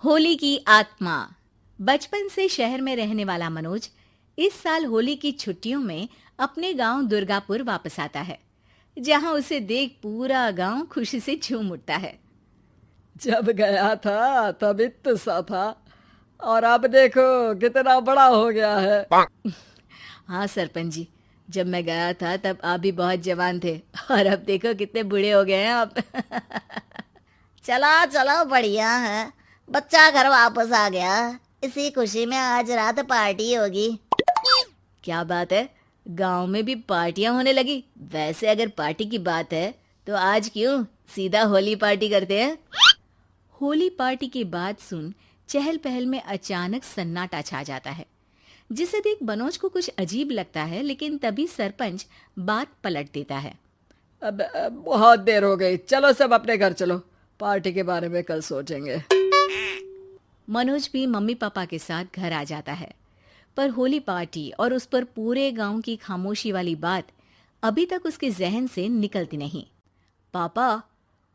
होली की आत्मा। बचपन से शहर में रहने वाला मनोज इस साल होली की छुट्टियों में अपने गांव दुर्गापुर वापस आता है, जहां उसे देख पूरा गांव खुशी से झूम उठता है। जब गया था तब इतना सा था और अब देखो कितना बड़ा हो गया है। हाँ सरपंच जी, जब मैं गया था तब आप भी बहुत जवान थे और अब देखो कितने बूढ़े हो गए हैं आप। चलो चलो, बढ़िया है। बच्चा घर वापस आ गया। इसी खुशी में आज रात पार्टी होगी। क्या बात है, गांव में भी पार्टियां होने लगी। वैसे अगर पार्टी की बात है तो आज क्यों सीधा होली पार्टी करते हैं। होली पार्टी की बात सुन चहल पहल में अचानक सन्नाटा छा जाता है, जिसे देख मनोज को कुछ अजीब लगता है, लेकिन तभी सरपंच बात पलट देता है। अब बहुत देर हो गई, चलो सब अपने घर चलो, पार्टी के बारे में कल सोचेंगे। मनोज भी मम्मी पापा के साथ घर आ जाता है, पर होली पार्टी और उस पर पूरे गांव की खामोशी वाली बात अभी तक उसके जहन से निकलती नहीं। पापा,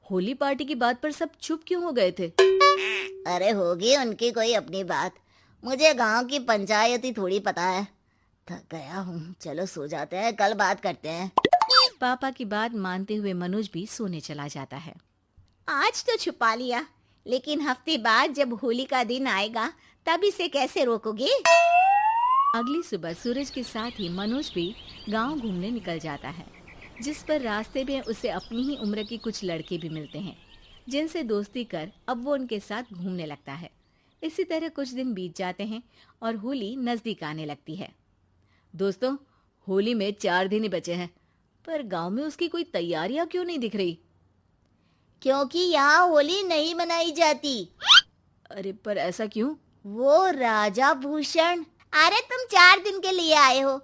होली पार्टी की बात पर सब चुप क्यों हो गए थे। अरे होगी उनकी कोई अपनी बात। मुझे गांव की पंचायत ही थोड़ी पता है। थक गया हूँ, चलो सो जाते हैं, कल बात करते हैं। पापा की बात मानते हुए मनोज भी सोने चला जाता है। आज तो छुपा लिया, लेकिन हफ्ते बाद जब होली का दिन आएगा तब इसे कैसे रोकोगे। अगली सुबह सूरज के साथ ही मनोज भी गांव घूमने निकल जाता है, जिस पर रास्ते में उसे अपनी ही उम्र के कुछ लड़के भी मिलते हैं, जिनसे दोस्ती कर अब वो उनके साथ घूमने लगता है। इसी तरह कुछ दिन बीत जाते हैं और होली नजदीक आने लगती है। दोस्तों, होली में 4 दिन ही बचे हैं, पर गांव में उसकी कोई तैयारियां क्यों नहीं दिख रही। क्योंकि यहाँ होली नहीं मनाई जाती। अरे पर ऐसा क्यों। वो राजा भूषण। अरे तुम 4 दिन के लिए आए हो,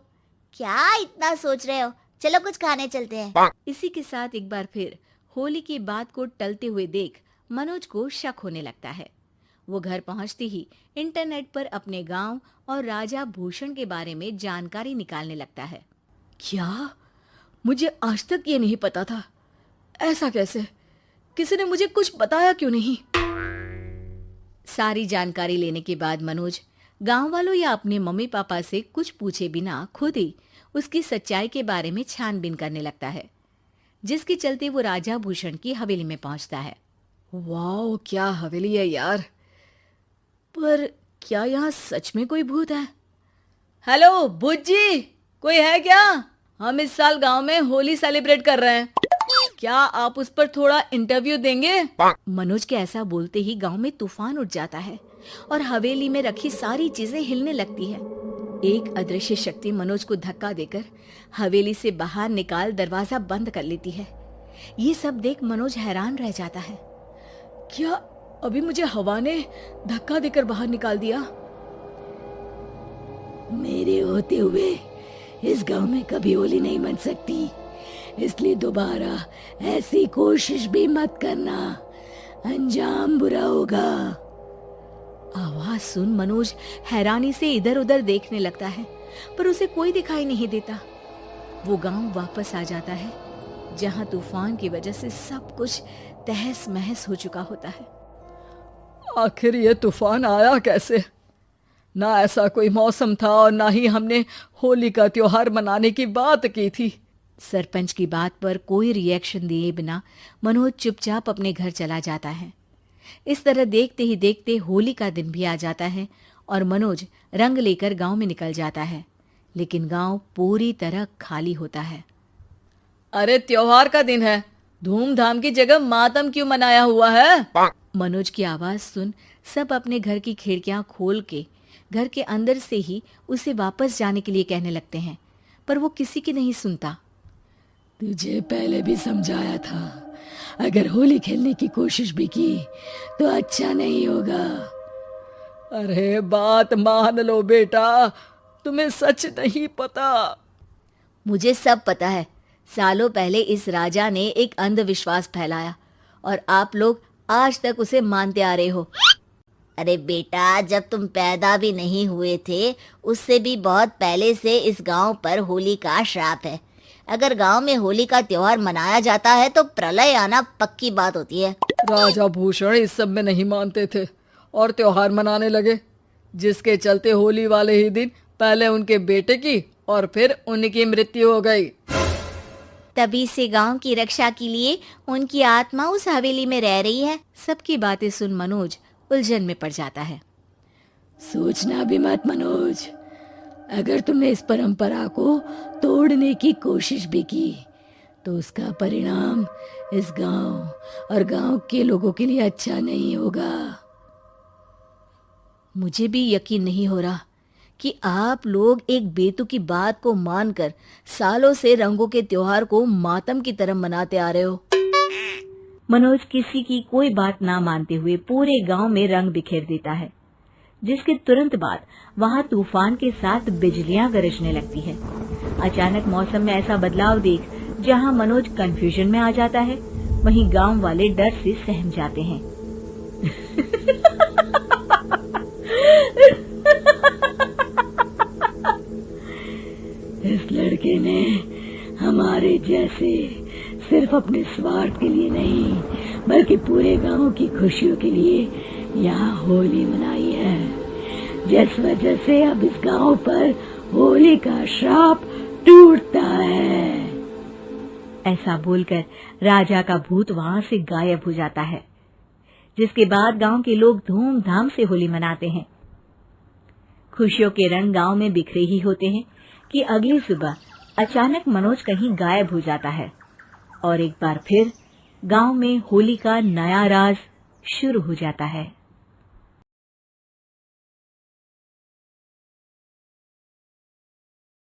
क्या इतना सोच रहे हो। चलो कुछ खाने चलते हैं। इसी के साथ एक बार फिर होली की बात को टलते हुए देख मनोज को शक होने लगता है। वो घर पहुंचते ही इंटरनेट पर अपने गांव और राजा भूषण के बारे में जानकारी निकालने लगता है। क्या? मुझे आज तक ये नहीं पता था। ऐसा कैसे? किसी ने मुझे कुछ बताया क्यों नहीं? सारी जानकारी लेने के बाद मनोज गांव वालों या अपने मम्मी पापा से कुछ पूछे बिना खुद ही उसकी सच्चाई के बारे में छानबीन करने लगता है, जिसके चलते वो राजा भूषण की हवेली में पहुंचता है। वाह, क्या हवेली है यार। पर क्या यहाँ सच में कोई भूत है? हेलो भूत जी, कोई है क्या? हम इस साल गांव में होली सेलिब्रेट कर रहे हैं, क्या आप उस पर थोड़ा इंटरव्यू देंगे? मनोज के ऐसा बोलते ही गांव में तूफान उठ जाता है और हवेली में रखी सारी चीजें हिलने लगती है। एक अदृश्य शक्ति मनोज को धक्का देकर हवेली से बाहर निकाल दरवाजा बंद कर लेती है। ये सब देख मनोज हैरान रह जाता है। क्या अभी मुझे हवा ने धक्का देकर बाहर निकाल दिया? मेरे होते हुए इस गांव में कभी होली नहीं मन सकती, इसलिए दोबारा ऐसी कोशिश भी मत करना, अंजाम बुरा होगा। आवाज सुन मनोज हैरानी से इधर उधर देखने लगता है, पर उसे कोई दिखाई नहीं देता। वो गांव वापस आ जाता है, जहां तूफान की वजह से सब कुछ तहस महस हो चुका होता है। आखिर ये तूफान आया कैसे? ना ऐसा कोई मौसम था और ना ही हमने होली का त्योहार मनाने की बात की थी। सरपंच की बात पर कोई रिएक्शन दिए बिना मनोज चुपचाप अपने घर चला जाता है। इस तरह देखते ही देखते होली का दिन भी आ जाता है और मनोज रंग लेकर गांव में निकल जाता है, लेकिन गांव पूरी तरह खाली होता है। अरे त्योहार का दिन है, धूमधाम की जगह मातम क्यों मनाया हुआ है? मनोज की आवाज सुन सब अपने घर की खिड़कियां खोल के घर के अंदर से ही उसे वापस जाने के लिए कहने लगते हैं, पर वो किसी की नहीं सुनता। तुझे पहले भी समझाया था, अगर होली खेलने की कोशिश भी की तो अच्छा नहीं होगा। अरे बात मान लो बेटा, तुम्हें सच नहीं पता। मुझे सब पता है। सालों पहले इस राजा ने एक अंधविश्वास फैलाया और आप लोग आज तक उसे मानते आ रहे हो। अरे बेटा, जब तुम पैदा भी नहीं हुए थे उससे भी बहुत पहले से इस गांव पर होली का श्राप है। अगर गांव में होली का त्योहार मनाया जाता है तो प्रलय आना पक्की बात होती है। राजा भूषण इस सब में नहीं मानते थे और त्योहार मनाने लगे, जिसके चलते होली वाले ही दिन पहले उनके बेटे की और फिर उनकी मृत्यु हो गई। तभी से गांव की रक्षा के लिए उनकी आत्मा उस हवेली में रह रही है। सबकी बातें सुन मनोज उलझन में पड़ जाता है। सोचना भी मत मनोज, अगर तुमने इस परंपरा को तोड़ने की कोशिश भी की तो उसका परिणाम इस गांव और गांव के लोगों के लिए अच्छा नहीं होगा। मुझे भी यकीन नहीं हो रहा कि आप लोग एक बेतुकी बात को मानकर सालों से रंगों के त्योहार को मातम की तरह मनाते आ रहे हो। मनोज किसी की कोई बात ना मानते हुए पूरे गांव में रंग बिखेर देता है, जिसके तुरंत बाद वहां तूफान के साथ बिजलियां गरजने लगती है। अचानक मौसम में ऐसा बदलाव देख जहां मनोज कंफ्यूजन में आ जाता है, वहीं गांव वाले डर से सहम जाते हैं। इस लड़के ने हमारे जैसे सिर्फ अपने स्वार्थ के लिए नहीं बल्कि पूरे गांव की खुशियों के लिए यहाँ होली मनाई है, जिस वजह से अब इस गांव पर होली का श्राप टूटता है। ऐसा बोलकर राजा का भूत वहां से गायब हो जाता है, जिसके बाद गांव के लोग धूमधाम से होली मनाते हैं। खुशियों के रंग गांव में बिखरे ही होते हैं कि अगली सुबह अचानक मनोज कहीं गायब हो जाता है और एक बार फिर गांव में होली का नया राज शुरू हो जाता है।